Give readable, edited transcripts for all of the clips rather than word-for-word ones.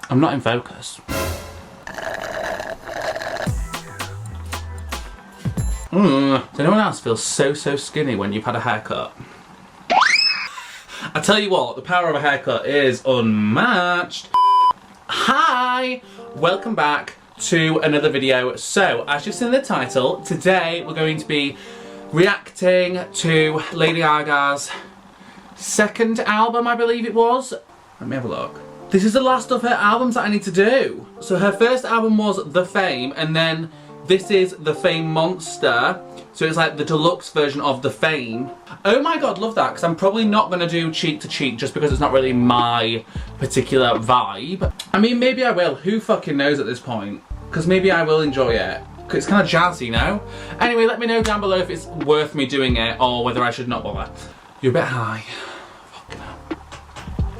I'm not in focus. Does anyone else feel so skinny when you've had a haircut? I tell you what, the power of a haircut is unmatched. Hi! Welcome back to another video. So, as you've seen in the title, today we're going to be reacting to Lady Gaga's second album, I believe it was. Let me have a look. This is the last of her albums that I need to do. So her first album was The Fame, and then this is The Fame Monster. So it's like the deluxe version of The Fame. Oh my god, love that, because I'm probably not going to do Cheek to Cheek just because it's not really my particular vibe. I mean, maybe I will. Who fucking knows at this point? Because maybe I will enjoy it. It's kind of jazzy, you know? Anyway, let me know down below if it's worth me doing it or whether I should not bother. You're a bit high. Fucking hell.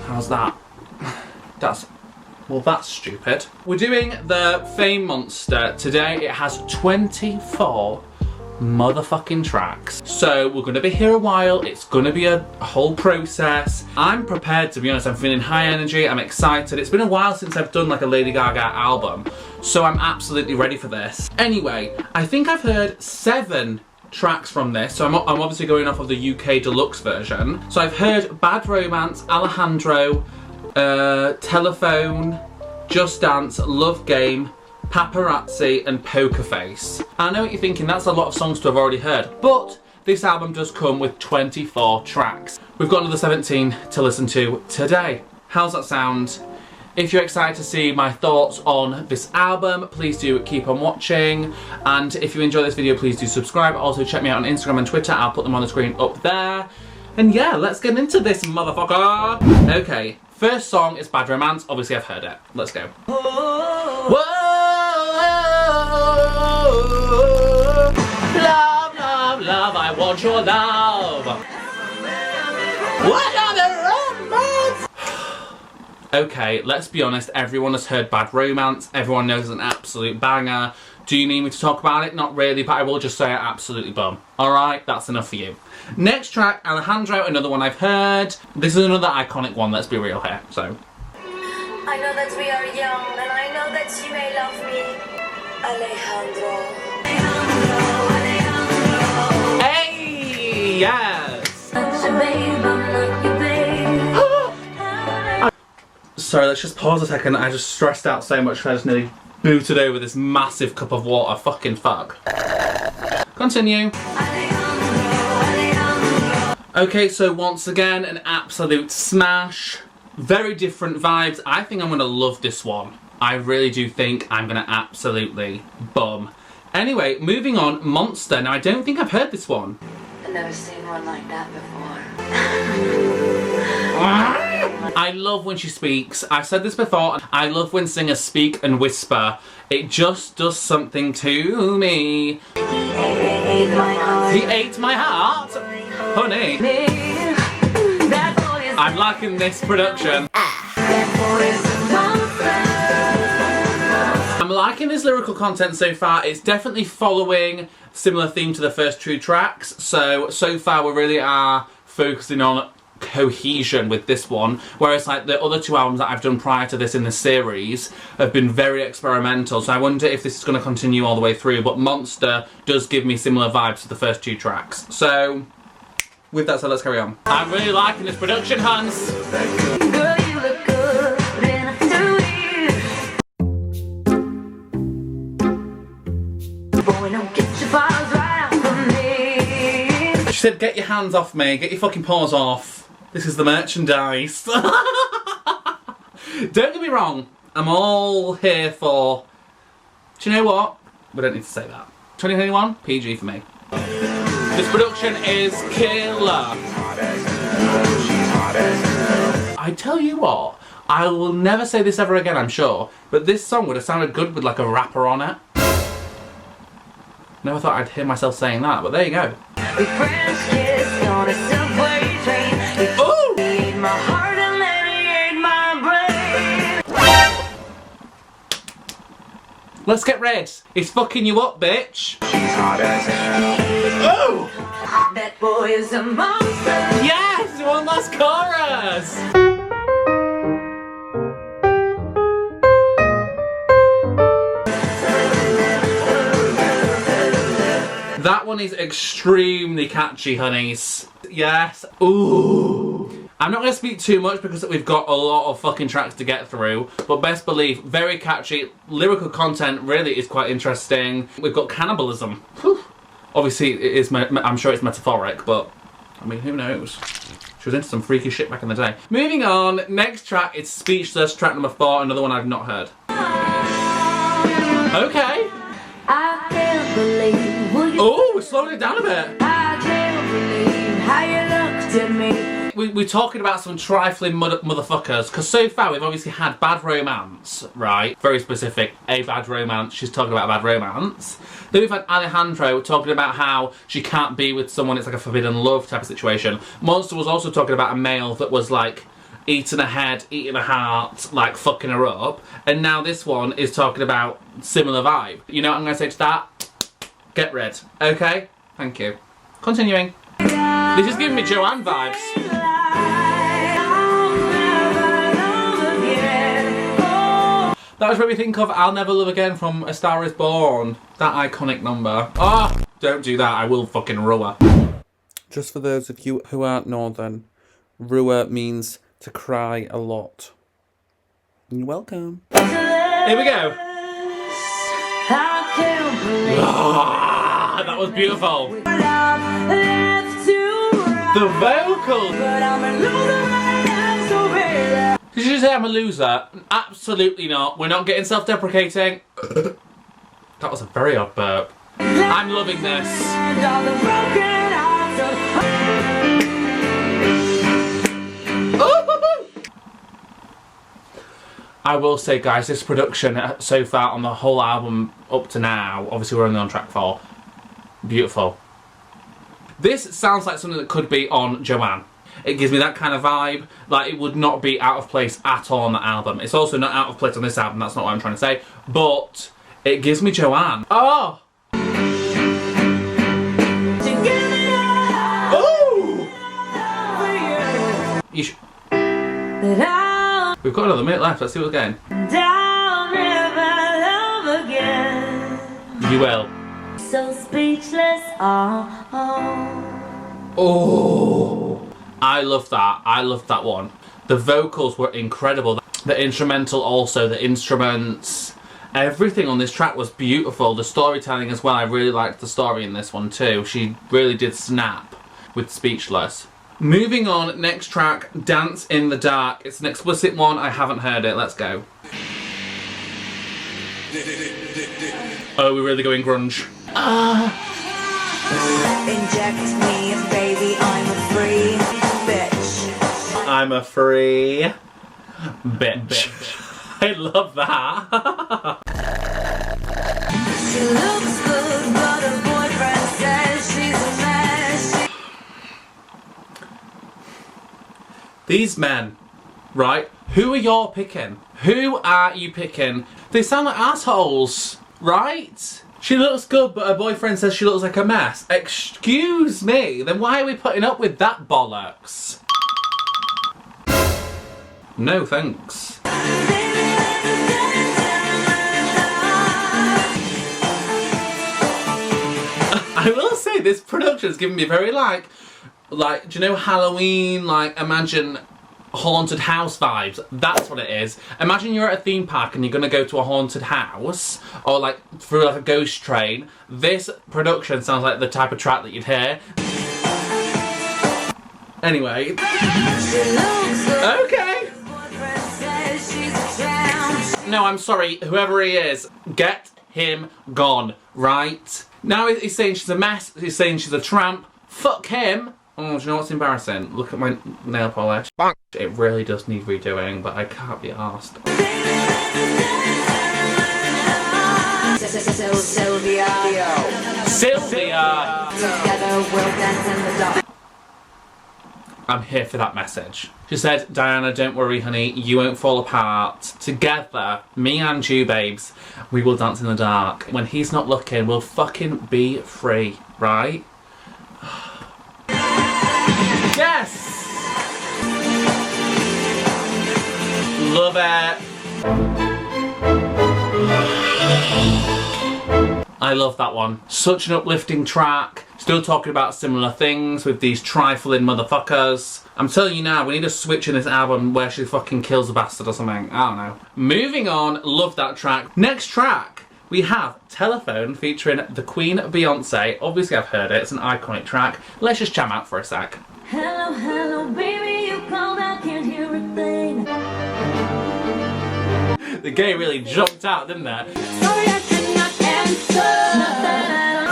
How's that? Well, that's stupid. We're doing the Fame Monster today. It has 24 motherfucking tracks. So we're gonna be here a while. It's gonna be a whole process. I'm prepared, to be honest. I'm feeling high energy. I'm excited. It's been a while since I've done like a Lady Gaga album, so I'm absolutely ready for this. Anyway, I think I've heard 7 tracks from this, so I'm obviously going off of the UK deluxe version. So I've heard Bad Romance, Alejandro, Telephone, Just Dance, Love Game, Paparazzi and Poker Face. I know what you're thinking, that's a lot of songs to have already heard, but this album does come with 24 tracks. We've got another 17 to listen to today. How's that sound? If you're excited to see my thoughts on this album, please do keep on watching. And if you enjoy this video, please do subscribe. Also check me out on Instagram and Twitter. I'll put them on the screen up there. And yeah, let's get into this motherfucker. Okay, first song is Bad Romance. Obviously I've heard it. Let's go. Whoa! Love, love, love, I want your love. What are the romance? Okay, let's be honest, everyone has heard Bad Romance. Everyone knows it's an absolute banger. Do you need me to talk about it? Not really, but I will just say I absolutely bum. Alright, that's enough for you. Next track, Alejandro, another one I've heard. This is another iconic one, let's be real here, so. I know that we are young, and I know that you may love me. Alejandro. Hey, yes! Sorry, let's just pause a second. I just stressed out so much because I just nearly booted over this massive cup of water. Fucking fuck. Continue. Okay, so once again, an absolute smash. Very different vibes. I think I'm gonna love this one. I really do think I'm gonna absolutely bum. Anyway, moving on, Monster. Now, I don't think I've heard this one. I've never seen one like that before. I love when she speaks. I've said this before. I love when singers speak and whisper. It just does something to me. He ate my heart. Honey. I'm liking this production. I'm liking this lyrical content so far. It's definitely following similar theme to the first 2 tracks. So far we really are focusing on cohesion with this one, whereas like the other 2 albums that I've done prior to this in the series have been very experimental, so I wonder if this is going to continue all the way through, but Monster does give me similar vibes to the first 2 tracks. So with that said, let's carry on. I'm really liking this production, Hans. Girl, you look good in a boy, don't get your paws right off of me. She said, get your hands off me, get your fucking paws off. This is the merchandise. Don't get me wrong, I'm all here for... Do you know what? We don't need to say that. 2021, PG for me. This production is killer. I tell you what, I will never say this ever again, I'm sure, but this song would have sounded good with like a rapper on it. Never thought I'd hear myself saying that, but there you go. We French kissed on a subway train. Ooh! He ate my heart and then he ate my brain. Let's get red. It's fucking you up, bitch. She's hot as hell. Oh! That boy is a monster. Yes! One last chorus! one is extremely catchy, honeys. Yes. Ooh. I'm not going to speak too much because we've got a lot of fucking tracks to get through, but best believe, very catchy. Lyrical content really is quite interesting. We've got cannibalism. Whew. Obviously, it is. I'm sure it's metaphoric, but I mean, who knows? She was into some freaky shit back in the day. Moving on, next track is Speechless, track number 4, another one I've not heard. Okay. I can't believe. Oh, we're slowing it down a bit. I can't believe how you looked at me. We're talking about some trifling motherfuckers, because so far we've obviously had Bad Romance, right? Very specific, a bad romance. She's talking about a bad romance. Then we've had Alejandro talking about how she can't be with someone, it's like a forbidden love type of situation. Monster was also talking about a male that was like eating a head, eating a heart, like fucking her up. And now this one is talking about similar vibe. You know what I'm going to say to that? Get rid. Okay? Thank you. Continuing. This is giving me Joanne vibes. That was what we think of I'll Never Love Again from A Star Is Born. That iconic number. Oh, don't do that, I will fucking ruin. Just for those of you who aren't northern, ruin means to cry a lot. You're welcome. Here we go. Ah, that was beautiful. The vocals. Did you say I'm a loser? Absolutely not. We're not getting self-deprecating. That was a very odd burp. I'm loving this. I will say, guys, this production so far on the whole album up to now, obviously we're only on track 4, beautiful. This sounds like something that could be on Joanne. It gives me that kind of vibe, like it would not be out of place at all on that album. It's also not out of place on this album, that's not what I'm trying to say, but it gives me Joanne. Oh! Ooh! You We've got another minute left, let's see what's going. You will. So speechless, Oh, I love that. I love that one. The vocals were incredible. The instrumental also, the instruments, everything on this track was beautiful. The storytelling as well, I really liked the story in this one too. She really did snap with Speechless. Moving on, next track, Dance in the Dark. It's an explicit one, I haven't heard it, let's go. Oh, we're really going grunge. Inject me, baby, I'm a free bitch. I'm a free bitch. I love that. She looks good, but her boyfriend says she's a mess. These men, right? Who are y'all picking? Who are you picking? They sound like assholes, right? She looks good, but her boyfriend says she looks like a mess. Excuse me, then why are we putting up with that bollocks? No thanks. I will say this production's giving me very like, do you know Halloween, like imagine haunted house vibes? That's what it is. Imagine you're at a theme park and you're gonna go to a haunted house or like through like a ghost train. This production sounds like the type of track that you'd hear. Anyway. Okay. No, I'm sorry, whoever he is, get him gone, right? Now he's saying she's a mess, he's saying she's a tramp. Fuck him. Oh, do you know what's embarrassing? Look at my nail polish. Bonk. It really does need redoing, but I can't be arsed. Sylvia! I'm here for that message. She said, Diana, don't worry, honey, you won't fall apart. Together, me and you, babes, we will dance in the dark. When he's not looking, we'll fucking be free, right? Yes! Love it. I love that one. Such an uplifting track. Still talking about similar things with these trifling motherfuckers. I'm telling you now, we need a switch in this album where she fucking kills a bastard or something. I don't know. Moving on, love that track. Next track, we have Telephone featuring the Queen Beyonce. Obviously I've heard it, it's an iconic track. Let's just jam out for a sec. Hello, hello, baby, you called, I can't hear a thing. The gay really jumped out, didn't they? Sorry, I cannot answer. Nothing at all.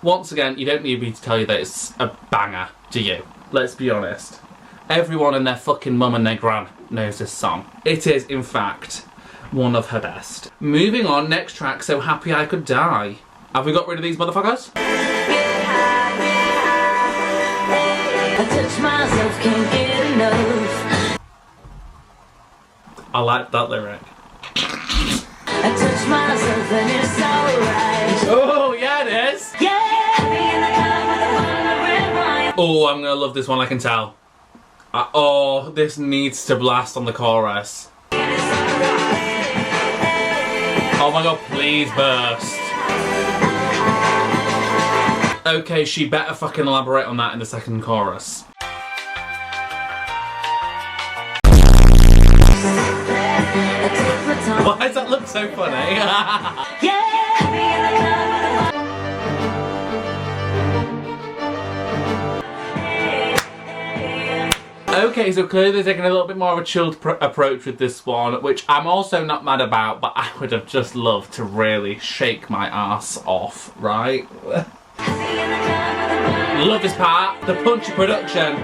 Once again, you don't need me to tell you that it's a banger, do you? Let's be honest. Everyone and their fucking mum and their gran knows this song. It is, in fact, one of her best. Moving on, next track, So Happy I Could Die. Have we got rid of these motherfuckers? I touch myself, can't get enough. I like that lyric. I touch myself and it's alright. Oh, yeah, it is! Yeah! Oh, I'm gonna love this one, I can tell. Oh, this needs to blast on the chorus. Oh my god, please burst. Okay, she better fucking elaborate on that in the second chorus. Why does that look so funny? Okay, so clearly they're taking a little bit more of a chilled approach with this one, which I'm also not mad about, but I would have just loved to really shake my ass off, right? Love this part, the punchy production.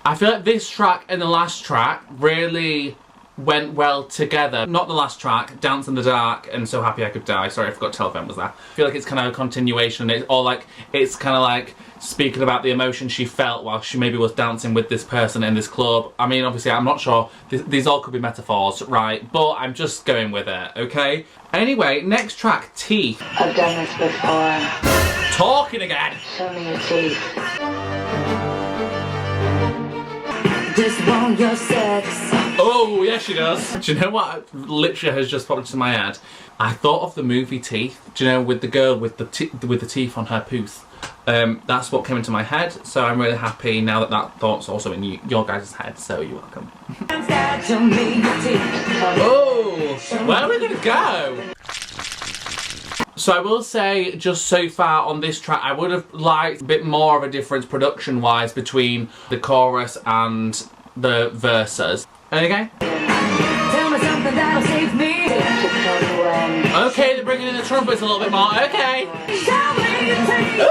I feel like this track and the last track really went well together. Not the last track, Dance in the Dark and So Happy I Could Die. Sorry, I forgot Telephone was there. I feel like it's kind of a continuation. It's kind of like speaking about the emotion she felt while she maybe was dancing with this person in this club. I mean, obviously, I'm not sure. These all could be metaphors, right? But I'm just going with it, okay? Anyway, next track, Teeth. I've done this before. Talking again. Show me your teeth. Just want your sex. Oh, yes she does. Do you know what literally has just popped into my head? I thought of the movie Teeth. Do you know, with the girl with the teeth on her pooth? That's what came into my head, so I'm really happy now that that thought's also in your guys' head, so you're welcome. Oh, where are we gonna go? So I will say, just so far on this track, I would have liked a bit more of a difference production-wise between the chorus and the verses. Okay? Tell me something that'll save me. Okay, they're bringing in the trumpets a little bit more. Okay. Ooh!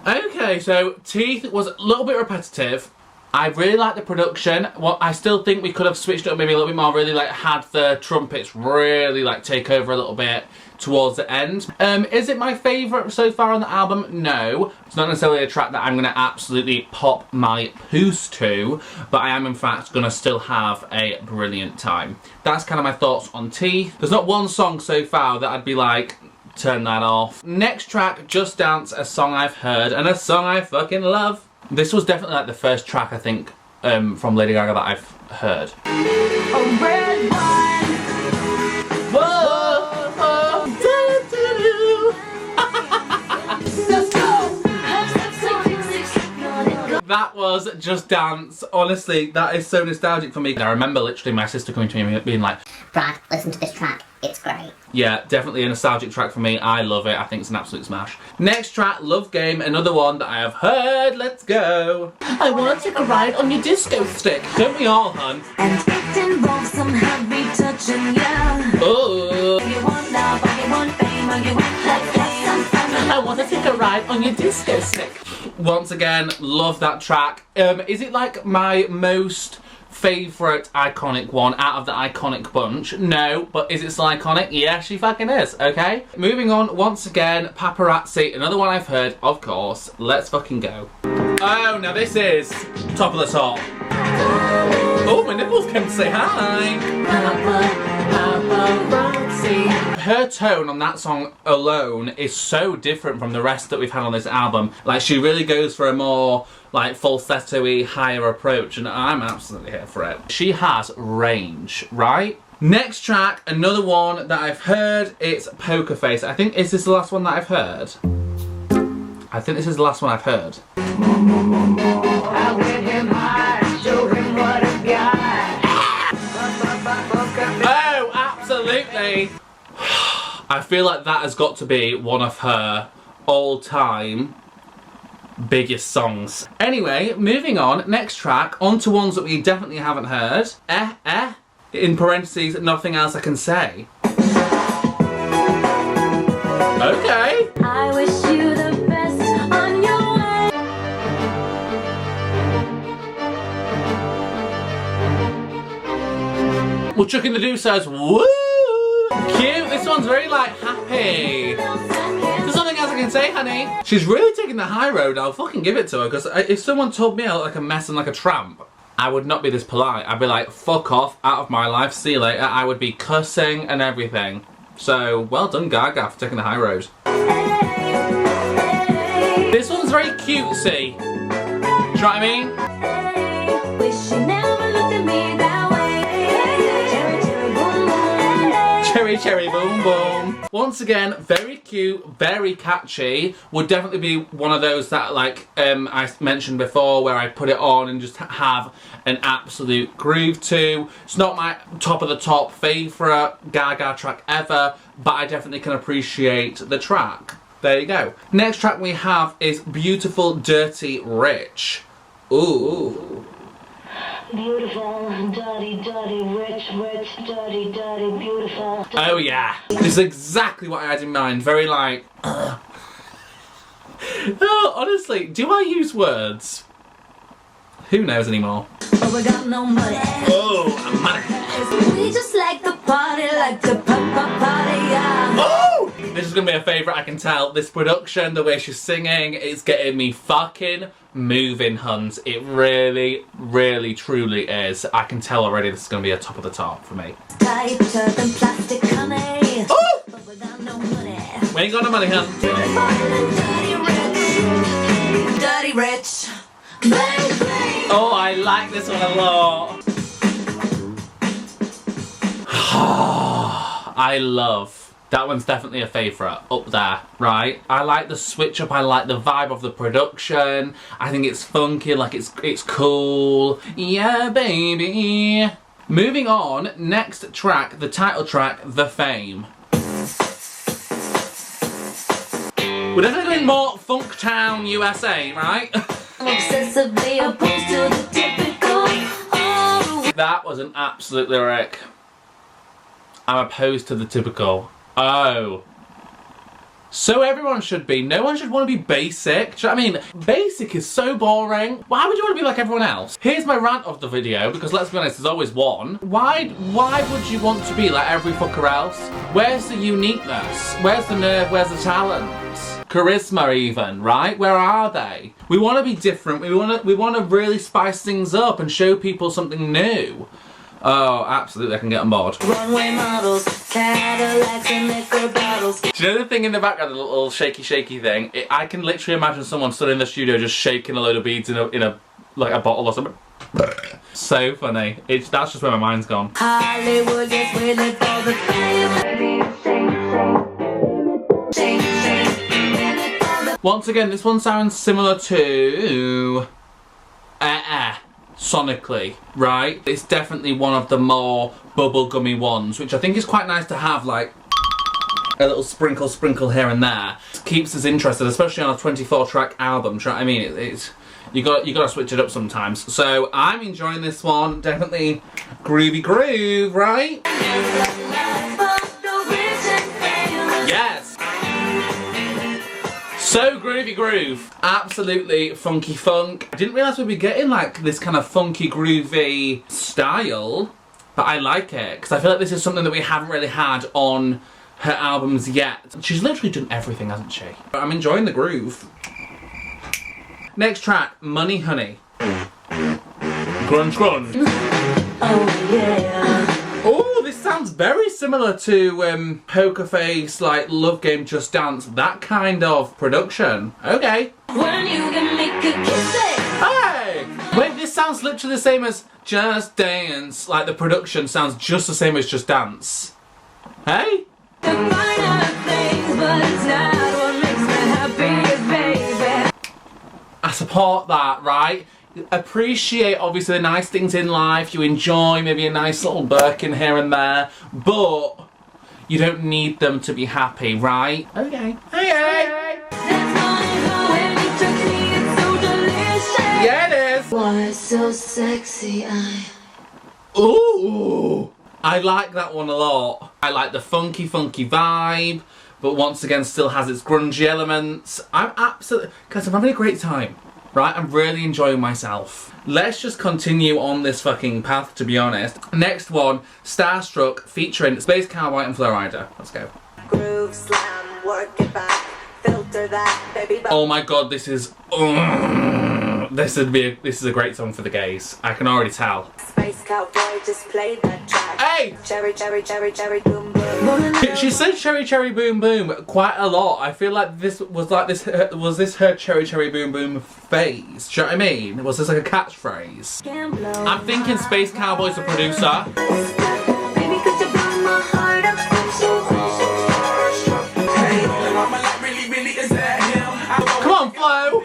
Okay, so Teeth was a little bit repetitive. I really like the production. Well, I still think we could have switched it up maybe a little bit more, really like had the trumpets really like take over a little bit towards the end. Is it my favourite so far on the album? No. It's not necessarily a track that I'm going to absolutely pop my poos to, but I am in fact going to still have a brilliant time. That's kind of my thoughts on Teeth. There's not one song so far that I'd be like, turn that off. Next track, Just Dance, a song I've heard and a song I fucking love. This was definitely like the first track I think from Lady Gaga that I've heard. A red wine. Whoa, whoa, Let's go. That was Just Dance. Honestly, that is so nostalgic for me. I remember literally my sister coming to me and being like, Brad, listen to this track, it's great. yeah, definitely a nostalgic track for me. I love it. I think it's an absolute smash. Next track, Love Game, another one that I have heard. Let's go. I want to take a ride on your disco stick. Don't we all, hun? And it involves some heavy touching, yeah. Oh. You want love, or you want fame, or you want let's get some fun. I want to take a ride on your disco stick. Once again, love that track. Is it like my most favourite iconic one out of the iconic bunch? No, but is it still iconic? Yeah, she fucking is, okay? Moving on, once again, Paparazzi, another one I've heard, of course. Let's fucking go. Oh, now this is top of the top. Oh, my nipples came to say hi. Paparazzi. sexy. Her tone on that song alone is so different from the rest that we've had on this album. Like, she really goes for a more like falsetto-y, higher approach, and I'm absolutely here for it. She has range, right? Next track, another one that I've heard, it's Poker Face. I think, is this the last one that I've heard? I think this is the last one I've heard. I'll get him high, show him what I've got. Oh, absolutely! I feel like that has got to be one of her all-time biggest songs. Anyway, moving on, next track, on to ones that we definitely haven't heard. In parentheses, nothing else I can say. Okay. I wish you the best on your way. Well, Chuck in the Do says, woo! Cute, this one's very like happy. There's nothing else I can say, honey. She's really taking the high road. I'll fucking give it to her, because if someone told me I look like a mess and like a tramp, I would not be this polite. I'd be like, fuck off, out of my life, see you later. I would be cussing and everything. So, well done, Gaga, for taking the high road. This one's very cutesy. Do you know what I mean? Wish you never looked at me that way. Cherry, cherry, boom, boom. Cherry, cherry, boom, boom. Once again, very cute, very catchy. Would definitely be one of those that, like I mentioned before, where I put it on and just have an absolute groove to. It's not my top of the top favourite Gaga track ever, but I definitely can appreciate the track. There you go. Next track we have is Beautiful, Dirty, Rich. Ooh. Beautiful, dirty, dirty, rich, rich, dirty, dirty, beautiful. Oh yeah. This is exactly what I had in mind. Very like... Oh, honestly, do I use words? Who knows anymore? But we got no money. Oh, money. We just like the party, like the party, yeah. Oh! This is gonna be a favourite, I can tell. This production, the way she's singing, it's getting me fucking moving, huns. It really, really, truly is. I can tell already this is gonna be a top of the top for me. Tighter than plastic, honey. Oh! But we got no money. We ain't got no money, hun. Dirty rich. Bang, bang. Oh, I like this one a lot. I love. That one's definitely a favourite, up there, right? I like the switch up, I like the vibe of the production. I think it's funky, like it's cool. Yeah, baby. Moving on, next track, the title track, The Fame. We're definitely going more Funktown, USA, right? I'm obsessively opposed to the typical. Oh. That was an absolute lyric. I'm opposed to the typical. Oh. So everyone should be. No one should want to be basic. Do you know what I mean? Basic is so boring. Why would you want to be like everyone else? Here's my rant of the video, because let's be honest, there's always one. Why would you want to be like every fucker else? Where's the uniqueness? Where's the nerve? Where's the talent? Charisma even, right? Where are they? We want to be different. We want to really spice things up and show people something new. Oh, absolutely, I can get on board. Runway models, Cadillacs and liquor bottles. Do you know the thing in the background, the little shaky thing? I can literally imagine someone stood in the studio just shaking a load of beads in a like a bottle or something. So funny. That's just where my mind's gone. Hollywood gets really for the fame. Once again, this one sounds similar to sonically, right? It's definitely one of the more bubblegummy ones, which I think is quite nice to have, like a little sprinkle here and there. It keeps us interested, especially on a 24-track album. Do you know what I mean? It's you got to switch it up sometimes. So I'm enjoying this one. Definitely groovy groove, right? Yes. So groovy groove. Absolutely funky funk. I didn't realise we'd be getting like this kind of funky groovy style, but I like it because I feel like this is something that we haven't really had on her albums yet. She's literally done everything, hasn't she? I'm enjoying the groove. Next track, Money Honey. Grunge grunge. Oh yeah. Oh, this sounds sounds very similar to Poker Face, like Love Game, Just Dance, that kind of production. Okay. When you can make a kiss it. Hey! Wait, this sounds literally the same as Just Dance. Like the production sounds just the same as Just Dance. Hey? The finer things, but it's not what makes me happy, baby. I support that, right? Appreciate obviously the nice things in life. You enjoy maybe a nice little Birkin here and there, but you don't need them to be happy, right? Okay. Okay. Yeah, it is. Why so sexy? Ooh, I like that one a lot. I like the funky vibe, but once again still has its grungy elements. I'm absolutely, guys, I'm having a great time, right? I'm really enjoying myself. Let's just continue on this fucking path, to be honest. Next one, Starstruck featuring Space Cowboy and Flo Rida. Let's go. Groove slam, work it back, filter that, baby. Oh my god, this is this is a great song for the gays. I can already tell. Space Cowboy, just play that track. Hey! Cherry, cherry, cherry, cherry, boom, boom. She said cherry cherry boom boom quite a lot. I feel like this was her cherry cherry boom boom phase. Do you know what I mean? Was this like a catchphrase? I'm thinking Space Cowboy's the producer. Baby, could you blow my heart up? Come on, Flo!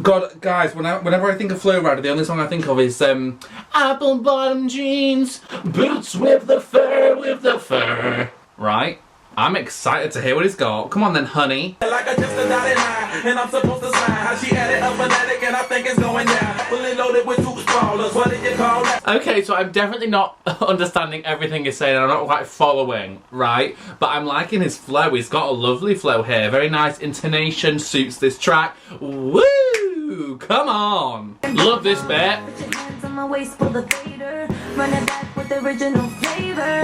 God, guys, whenever I think of Flo Rida, the only song I think of is apple bottom jeans, boots with the fur. Right? I'm excited to hear what he's got. Come on then, honey. Like I just a dotted line, and I'm supposed to sign. How she added a phonetic, and I think it's going down. Fully loaded with 2 spoilers. What did you call that? Okay, so I'm definitely not understanding everything he's saying. I'm not quite following, right? But I'm liking his flow. He's got a lovely flow here. Very nice intonation, suits this track. Woo! Come on. Love this bit. Put your hands on my waist for the fader. Run it back with the original flavor.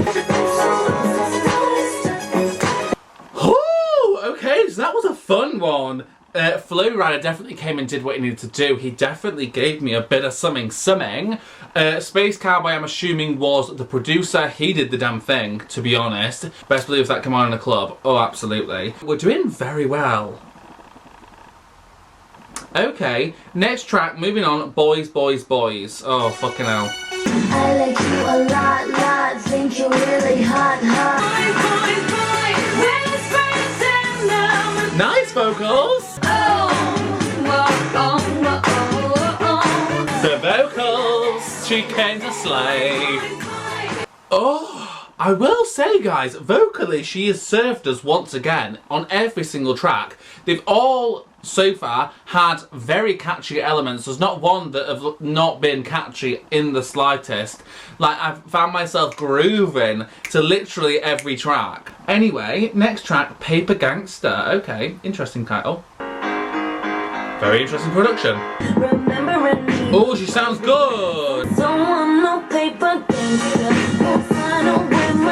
Ooh, okay, so that was a fun one. Flo Rida definitely came and did what he needed to do. He definitely gave me a bit of something. Space Cowboy, I'm assuming, was the producer. He did the damn thing, to be honest. Best believe that come on in a club. Oh, absolutely. We're doing very well. Okay, next track, moving on. Boys, Boys, Boys. Oh, fucking hell. I like you a lot, think you're really hot. Nice vocals. The vocals, she came to slay. Oh, I will say, guys, vocally she has served us once again on every single track. They've all so far had very catchy elements. There's not one that have not been catchy in the slightest. Like, I've found myself grooving to literally every track. Anyway, next track, Paper Gangster. Okay, interesting title. Very interesting production. Oh, she sounds good. No paper gangster.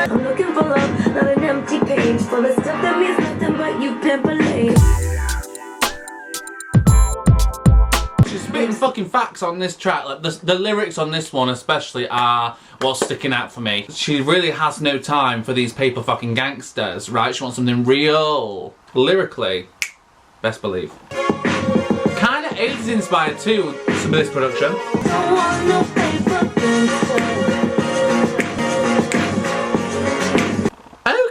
I'm looking for love, not an empty page full of stuff that means nothing but you pimple lace. She's spitting fucking facts on this track. Like the lyrics on this one especially are what's sticking out for me. She really has no time for these paper fucking gangsters, right? She wants something real. Lyrically, best believe. Kinda 80s inspired too, some of this production. Don't want no paper gangster.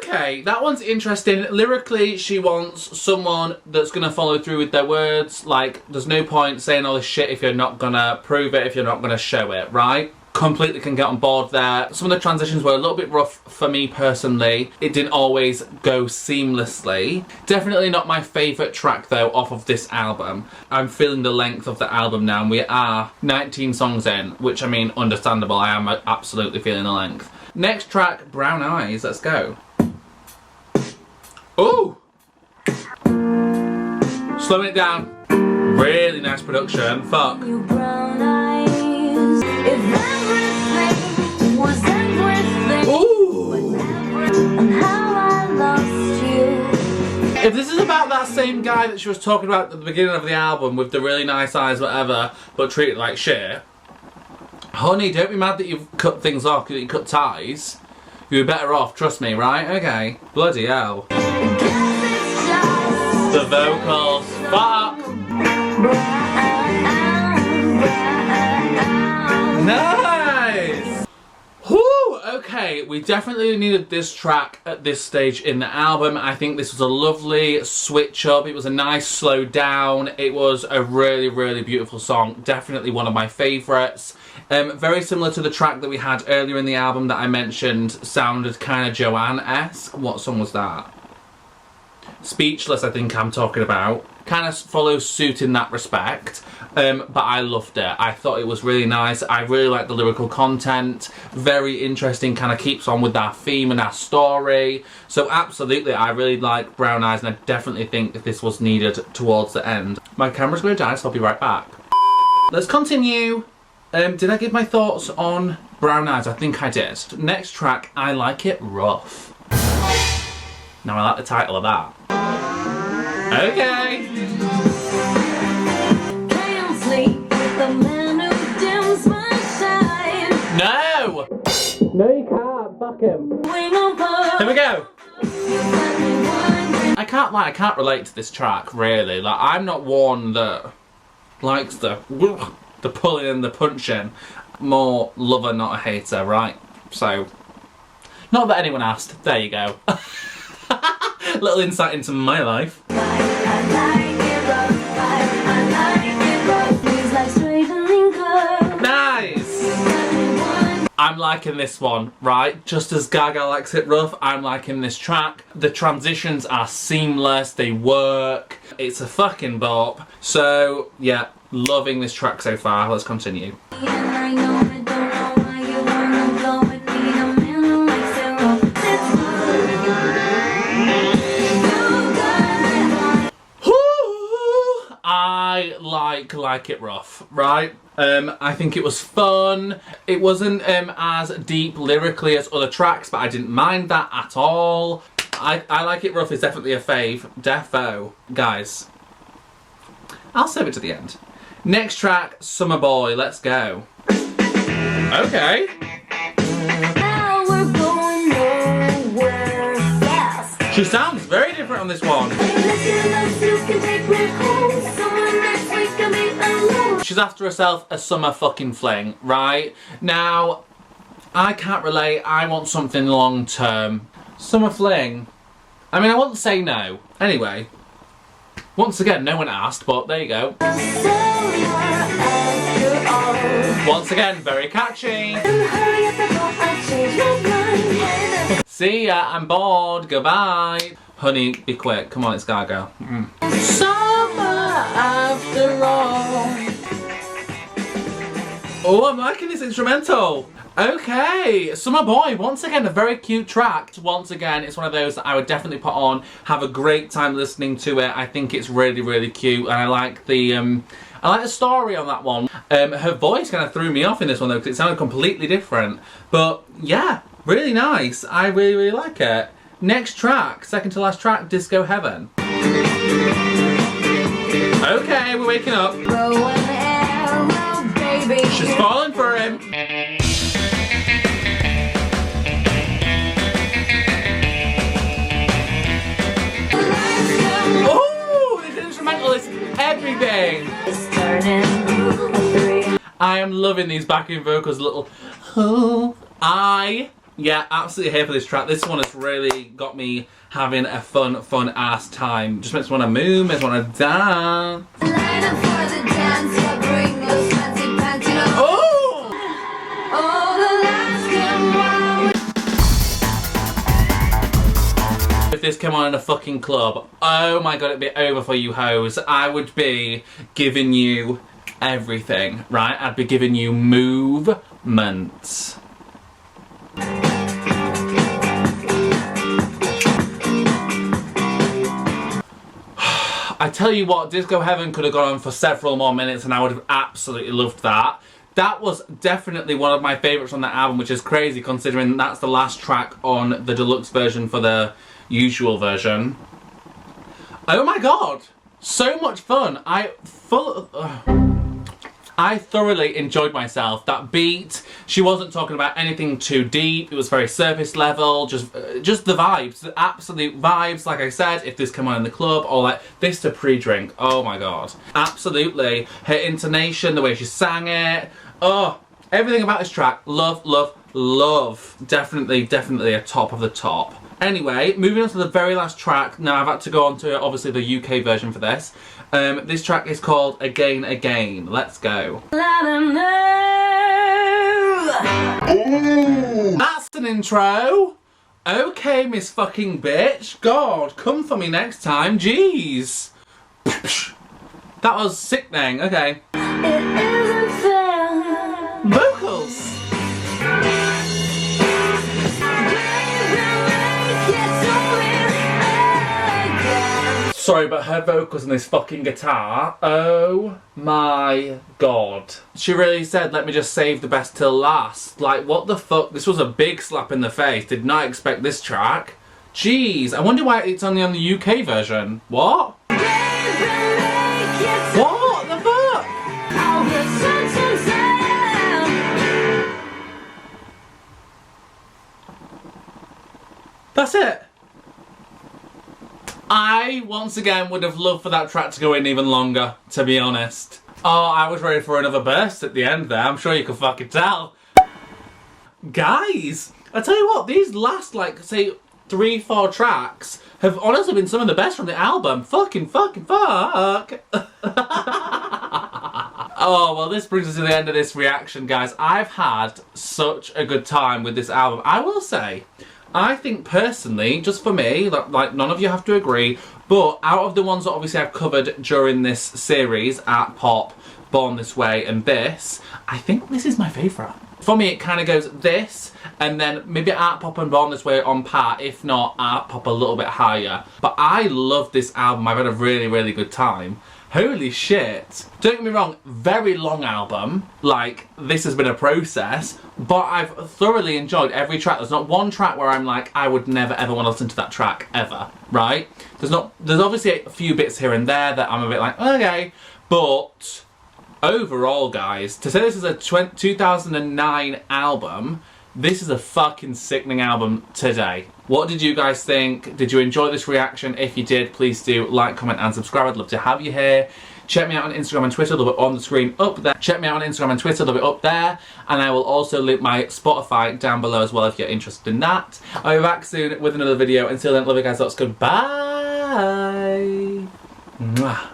Okay, that one's interesting. Lyrically, she wants someone that's gonna follow through with their words. Like, there's no point saying all this shit if you're not gonna prove it, if you're not gonna show it, right? Completely can get on board there. Some of the transitions were a little bit rough for me personally. It didn't always go seamlessly. Definitely not my favourite track though off of this album. I'm feeling the length of the album now, and we are 19 songs in, which, I mean, understandable. I am absolutely feeling the length. Next track, Brown Eyes. Let's go. Ooh! Slowing it down. Really nice production. Fuck. You brown eyes. If everything was everything. Ooh! And how I lost you. If this is about that same guy that she was talking about at the beginning of the album with the really nice eyes, whatever, but treated like shit, Honey, don't be mad that you've cut things off, that you cut ties. You were better off, trust me, right? Okay. Bloody hell. The vocals. Fuck. Nice! Whew! Okay, we definitely needed this track at this stage in the album. I think this was a lovely switch up. It was a nice slow down. It was a really, really beautiful song. Definitely one of my favourites. Very similar to the track that we had earlier in the album that I mentioned. Sounded kind of Joanne-esque. What song was that? Speechless, I think I'm talking about. Kind of follows suit in that respect. But I loved it. I thought it was really nice. I really liked the lyrical content. Very interesting, kind of keeps on with our theme and our story. So absolutely, I really like Brown Eyes, and I definitely think this was needed towards the end. My camera's going to die, so I'll be right back. Let's continue. Did I give my thoughts on Brown Eyes? I think I did. Next track, I Like It Rough. Now I like the title of that. Okay. No! No, you can't. Fuck him. Here we go. I can't lie, I can't relate to this track, really. Like, I'm not one that likes the pulling and the punching. More lover, not a hater, right? So, not that anyone asked. There you go. Little insight into my life. Nice! I'm liking this one, right? Just as Gaga likes it rough, I'm liking this track. The transitions are seamless, they work. It's a fucking bop. So, yeah, loving this track so far. Let's continue. I like it rough, right? I think it was fun. It wasn't as deep lyrically as other tracks, but I didn't mind that at all. I Like It Rough is definitely a fave. Defo. Guys, I'll save it to the end. Next track, Summer Boy. Let's go. Okay. Now we're going nowhere fast. She sounds very different on this one. She's after herself a summer fucking fling, right? Now, I can't relate. I want something long term. Summer fling. I mean, I wouldn't say no. Anyway, once again, no one asked, but there you go. Once again, very catchy. See ya, I'm bored. Goodbye. Honey, be quick. Come on, it's Gaga. Summer after all. Oh, I'm liking this instrumental. Okay, Summer Boy, once again, a very cute track. Once again, it's one of those that I would definitely put on, have a great time listening to it. I think it's really, really cute, and I like the story on that one. Her voice kind of threw me off in this one, though, because it sounded completely different. But, yeah, really nice. I really, really like it. Next track, second to last track, Disco Heaven. Okay, we're waking up. She's falling for him. Oh, this instrumental is everything. I am loving these backing vocals, little. Yeah, absolutely here for this track. This one has really got me having a fun ass time. Just makes me want to move, makes me want to dance. If this came on in a fucking club, oh my god, it'd be over for you hoes. I would be giving you everything, right? I'd be giving you movement. I tell you what, Disco Heaven could have gone on for several more minutes and I would have absolutely loved that. That was definitely one of my favourites on the album, which is crazy considering that's the last track on the deluxe version for the usual version. Oh my god! So much fun! I thoroughly enjoyed myself. That beat, she wasn't talking about anything too deep. It was very surface level, just the vibes, the absolute vibes. Like I said, if this came on in the club or like this to pre-drink, oh my god. Absolutely. Her intonation, the way she sang it, oh, everything about this track, love, love, love. Definitely, definitely a top of the top. Anyway, moving on to the very last track. Now I've had to go on to obviously the UK version for this. This track is called Again Again. Let's go. Ooh, that's an intro. Okay, Miss fucking bitch. God, come for me next time. Jeez. That was sickening. Okay. Vocals. Sorry, but her vocals on this fucking guitar, oh my god. She really said, let me just save the best till last. Like, what the fuck? This was a big slap in the face. Did not expect this track. Jeez, I wonder why it's only on the UK version. What? What the fuck? That's it. I, once again, would have loved for that track to go in even longer, to be honest. Oh, I was ready for another burst at the end there, I'm sure you can fucking tell. Guys, I tell you what, these last, like, say, 3-4 tracks have honestly been some of the best from the album. Fucking fuck. Oh, well, this brings us to the end of this reaction, guys. I've had such a good time with this album. I will say, I think personally, just for me, like none of you have to agree, but out of the ones that obviously I've covered during this series, Art Pop, Born This Way and this, I think this is my favourite. For me, it kind of goes this, and then maybe Art Pop and Born This Way on par, if not Art Pop a little bit higher. But I love this album, I've had a really, really good time. Holy shit. Don't get me wrong, very long album, like this has been a process, but I've thoroughly enjoyed every track. There's not one track where I'm like, I would never ever want to listen to that track, ever, right? There's obviously a few bits here and there that I'm a bit like, okay, but overall, guys, to say this is a 2009 album, this is a fucking sickening album today. What did you guys think? Did you enjoy this reaction? If you did, please do like, comment and subscribe. I'd love to have you here. Check me out on Instagram and Twitter, they'll be on the screen up there. Check me out on Instagram and Twitter, they'll be up there. And I will also link my Spotify down below as well if you're interested in that. I'll be back soon with another video. Until then, love you guys, lots. Goodbye. Mwah.